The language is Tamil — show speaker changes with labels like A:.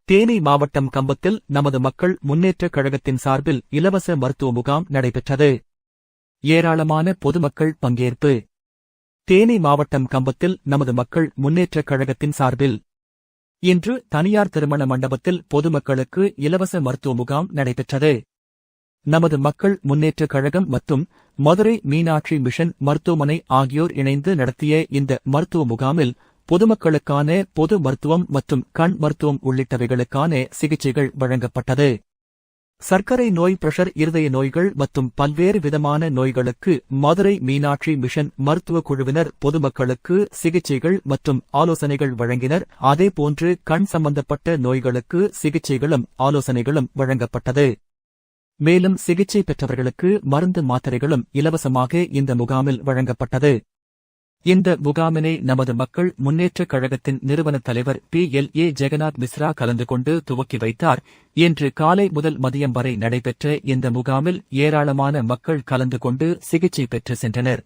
A: தேனி மாவட்டம் கம்பத்தில் நமது மக்கள் முன்னேற்றக் கழகத்தின் சார்பில் இலவச மருத்துவ முகாம் நடைபெற்றது. ஏராளமான பொதுமக்கள் பங்கேற்பு. தேனி மாவட்டம் கம்பத்தில் நமது மக்கள் முன்னேற்றக் கழகத்தின் சார்பில் இன்று தனியார் திருமண மண்டபத்தில் பொதுமக்களுக்கு இலவச மருத்துவ முகாம் நடைபெற்றது. நமது மக்கள் முன்னேற்றக் கழகம் மற்றும் மதுரை மீனாட்சி மிஷன் மருத்துவமனை ஆகியோர் இணைந்து நடத்திய இந்த மருத்துவ முகாமில் பொதுமக்களுக்கான பொது மருத்துவம் மற்றும் கண் மருத்துவம் உள்ளிட்டவைகளுக்கான சிகிச்சைகள் வழங்கப்பட்டது. சர்க்கரை நோய், பிரஷர், இருதய நோய்கள் மற்றும் பல்வேறு விதமான நோய்களுக்கு மதுரை மீனாட்சி மிஷன் மருத்துவ குழுவினர் பொதுமக்களுக்கு சிகிச்சைகள் மற்றும் ஆலோசனைகள் வழங்கினர். அதேபோன்று கண் சம்பந்தப்பட்ட நோய்களுக்கு சிகிச்சைகளும் ஆலோசனைகளும் வழங்கப்பட்டது. மேலும் சிகிச்சை பெற்றவர்களுக்கு மருந்து மாத்திரைகளும் இலவசமாக இந்த முகாமில் வழங்கப்பட்டது. இந்த முகாமினை நமது மக்கள் முன்னேற்றக் கழகத்தின் நிறுவன தலைவர் PLA ஜெகநாத் மிஸ்ரா கலந்து கொண்டு துவக்கி வைத்தார். இன்று காலை முதல் மதியம் வரை நடைபெற்ற இந்த முகாமில் ஏராளமான மக்கள் கலந்து கொண்டு சிகிச்சை பெற்று சென்றனர்.